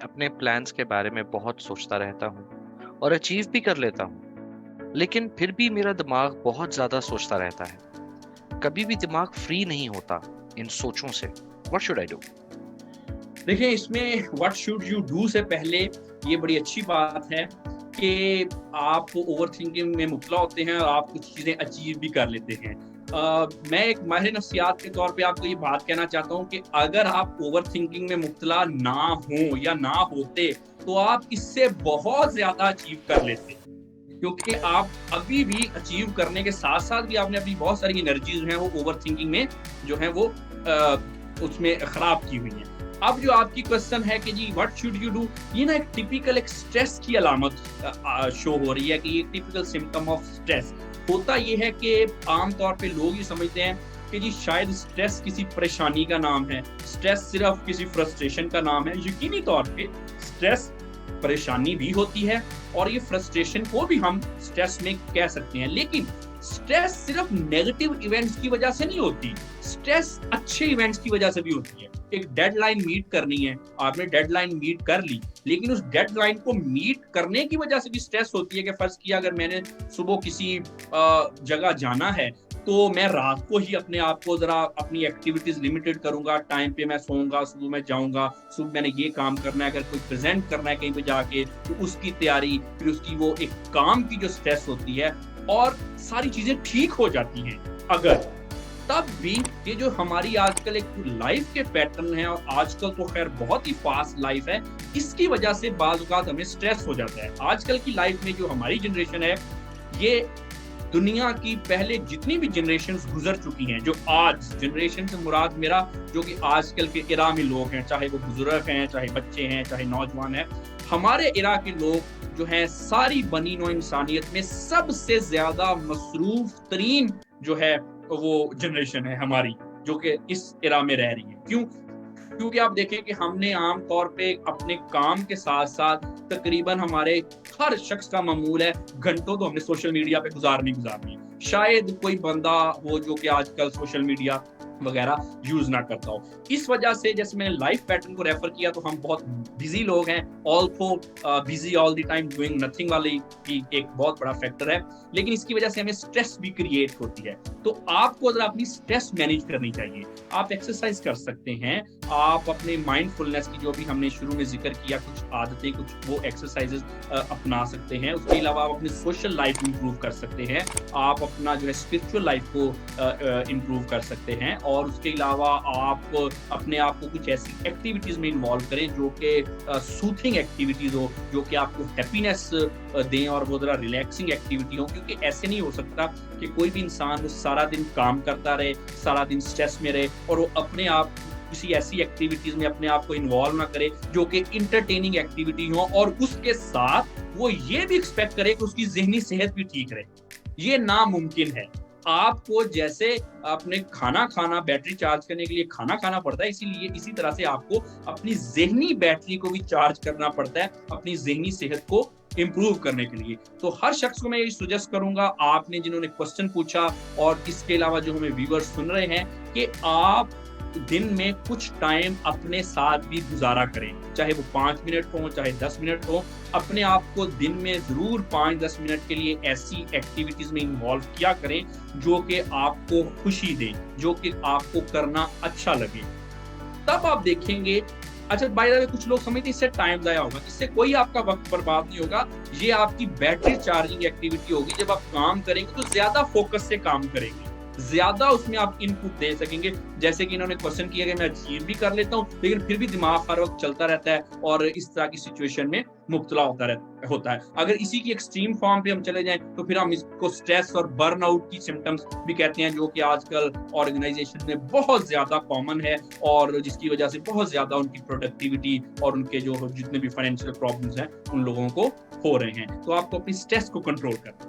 اپنے پلانز کے بارے میں بہت سوچتا رہتا ہوں اور اچیو بھی کر لیتا ہوں، لیکن پھر بھی میرا دماغ بہت زیادہ سوچتا رہتا ہے۔ کبھی بھی دماغ فری نہیں ہوتا ان سوچوں سے۔ What should I do؟ دیکھیں، اس میں واٹ شوڈ یو ڈو سے پہلے یہ بڑی اچھی بات ہے کہ آپ اوور تھنکنگ میں مبتلا ہوتے ہیں اور آپ کچھ چیزیں اچیو بھی کر لیتے ہیں۔ میں ایک ماہر نفسیات کے طور پہ آپ کو یہ بات کہنا چاہتا ہوں کہ اگر آپ اوور تھنکنگ میں مبتلا نہ ہوں یا نہ ہوتے تو آپ اس سے بہت زیادہ اچیو کر لیتے، کیونکہ آپ ابھی بھی اچیو کرنے کے ساتھ ساتھ بھی آپ نے اپنی بہت ساری انرجیز ہیں وہ اوور تھنکنگ میں جو ہیں وہ اس میں خراب کی ہوئی ہیں۔ اب جو آپ کی کوسچن ہے کہ جی واٹ شوڈ یو ڈو، یہ نا ایک ٹیپیکل ایک سٹریس کی علامت شو ہو رہی ہے کہ یہ ٹیپیکل سمپٹم آف سٹریس ہوتا یہ ہے کہ عام طور پہ لوگ یہ سمجھتے ہیں کہ جی شاید سٹریس کسی پریشانی کا نام ہے، سٹریس صرف کسی فرسٹریشن کا نام ہے۔ یقینی طور پہ سٹریس پریشانی بھی ہوتی ہے اور یہ فرسٹریشن کو بھی ہم سٹریس میں کہہ سکتے ہیں، لیکن سٹریس صرف نیگیٹو ایونٹس کی وجہ سے نہیں ہوتی، سٹریس اچھے ایونٹس کی وجہ سے بھی ہوتی ہے۔ ایک ڈیڈ لائن میٹ کرنی ہے، آپ نے ڈیڈ لائن میٹ کر لی، لیکن اس ڈیڈ لائن کو میٹ کرنے کی وجہ سے بھی سٹریس ہوتی ہے کہ فرض کیا اگر میں نے صبح کسی جگہ جانا ہے تو میں رات کو ہی اپنے آپ کو ذرا اپنی ایکٹیویٹیز لمیٹڈ کروں گا، ٹائم پہ میں سوؤں گا، صبح میں جاؤں گا، صبح میں نے یہ کام کرنا ہے، اگر کوئی پریزنٹ کرنا ہے کہیں پہ جا کے تو اس کی تیاری، پھر اس کی وہ ایک کام کی جو سٹریس ہوتی ہے اور ساری چیزیں ٹھیک ہو جاتی ہیں اگر، تب بھی یہ جو ہماری آج کل ایک لائف کے پیٹرن ہے، اور آج کل تو خیر بہت ہی فاسٹ لائف ہے، اس کی وجہ سے بعض اوقات ہمیں سٹریس ہو جاتا ہے۔ آج کل کی لائف میں جو ہماری جنریشن ہے، یہ دنیا کی پہلے جتنی بھی جنریشنز گزر چکی ہیں، جو آج جنریشن سے مراد میرا جو کہ آج کل کے ایرا میں لوگ ہیں، چاہے وہ بزرگ ہیں، چاہے بچے ہیں، چاہے نوجوان ہیں، ہمارے ایرا کے لوگ جو ہیں ساری بنی نوع انسانیت میں سب سے زیادہ مصروف ترین جو ہے وہ جنریشن ہے ہماری، جو کہ اس ایرا میں رہ رہی ہے۔ کیوں؟ کیونکہ آپ دیکھیں کہ ہم نے عام طور پہ اپنے کام کے ساتھ ساتھ تقریباً ہمارے ہر شخص کا معمول ہے گھنٹوں تو ہم نے سوشل میڈیا پہ گزارنی ہے۔ شاید کوئی بندہ ہو جو کہ آج کل سوشل میڈیا وغیرہ یوز نہ کرتا ہو۔ اس وجہ سے جیسے میں نے لائف پیٹرن کو ریفر کیا تو ہم بہت بزی لوگ ہیں، also busy all the time doing nothing والی بھی ایک بہت بڑا فیکٹر ہے، لیکن اس کی وجہ سے ہمیں سٹریس بھی کریٹ ہوتی ہے۔ تو آپ کو ذرا اپنی سٹریس مینیج کرنی چاہیے۔ آپ ایکسرسائز کر سکتے ہیں، آپ اپنے مائنڈ فلنس کی جو بھی ہم نے شروع میں ذکر کیا کچھ عادتیں، کچھ وہ ایکسرسائزز اپنا سکتے ہیں۔ اس کے علاوہ آپ اپنی سوشل لائف امپروو کر سکتے ہیں، آپ اپنا جو ہے اسپرچل لائف کو امپروو کر سکتے ہیں، اور اس کے علاوہ آپ اپنے آپ کو کچھ ایسی ایکٹیویٹیز میں انوالو کریں جو کہ سوتھنگ ایکٹیویٹیز ہو، جو کہ آپ کو ہیپینس دیں اور وہ ذرا ریلیکسنگ ایکٹیویٹی ہو، کیونکہ ایسے نہیں ہو سکتا کہ کوئی بھی انسان سارا دن کام کرتا رہے، سارا دن اسٹریس میں رہے اور وہ اپنے آپ کسی ایسی ایکٹیویٹیز میں اپنے آپ کو انوالو نہ کرے جو کہ انٹرٹیننگ ایکٹیویٹی ہو، اور اس کے ساتھ وہ یہ بھی ایکسپیکٹ کرے کہ اس کی ذہنی صحت بھی ٹھیک رہے۔ یہ ناممکن ہے۔ آپ کو جیسے اپنے کھانا کھانا بیٹری چارج کرنے کے لیے کھانا کھانا پڑتا ہے، اسی طرح سے آپ کو اپنی ذہنی بیٹری کو بھی چارج کرنا پڑتا ہے اپنی ذہنی صحت کو امپروو کرنے کے لیے۔ تو ہر شخص کو میں یہ سجیسٹ کروں گا، آپ نے جنہوں نے کوسچن پوچھا اور اس کے علاوہ جو ہمیں ویورز سن رہے ہیں، کہ آپ دن میں کچھ ٹائم اپنے ساتھ بھی گزارا کریں، چاہے وہ 5 منٹ ہو، چاہے 10 منٹ ہو، اپنے آپ کو دن میں ضرور 5-10 منٹ کے لیے ایسی ایکٹیویٹیز میں انوالو کیا کریں جو کہ آپ کو خوشی دیں، جو کہ آپ کو کرنا اچھا لگے۔ تب آپ دیکھیں گے، اچھا بائی دا وے کچھ لوگ سمجھتے ہیں اس سے ٹائم ضائع ہوگا، اس سے کوئی آپ کا وقت برباد نہیں ہوگا، یہ آپ کی بیٹری چارجنگ ایکٹیویٹی ہوگی۔ جب آپ کام کریں گے تو زیادہ فوکس سے کام کریں گے، زیادہ اس میں آپ ان پٹ دے سکیں گے۔ جیسے کہ انہوں نے کوسچن کیا کہ میں اچیو بھی کر لیتا ہوں لیکن پھر بھی دماغ ہر وقت چلتا رہتا ہے اور اس طرح کی سچویشن میں مبتلا ہوتا ہے۔ اگر اسی کی ایکسٹریم فارم پہ ہم چلے جائیں تو پھر ہم اس کو سٹریس اور برن آؤٹ کی سمپٹمز بھی کہتے ہیں، جو کہ آج کل آرگنائزیشن میں بہت زیادہ کامن ہے اور جس کی وجہ سے بہت زیادہ ان کی پروڈکٹیوٹی اور ان کے جو جتنے بھی فائنینشیل پرابلمز ہیں ان لوگوں کو ہو رہے ہیں۔ تو آپ کو اپنی سٹریس کو کنٹرول کرنا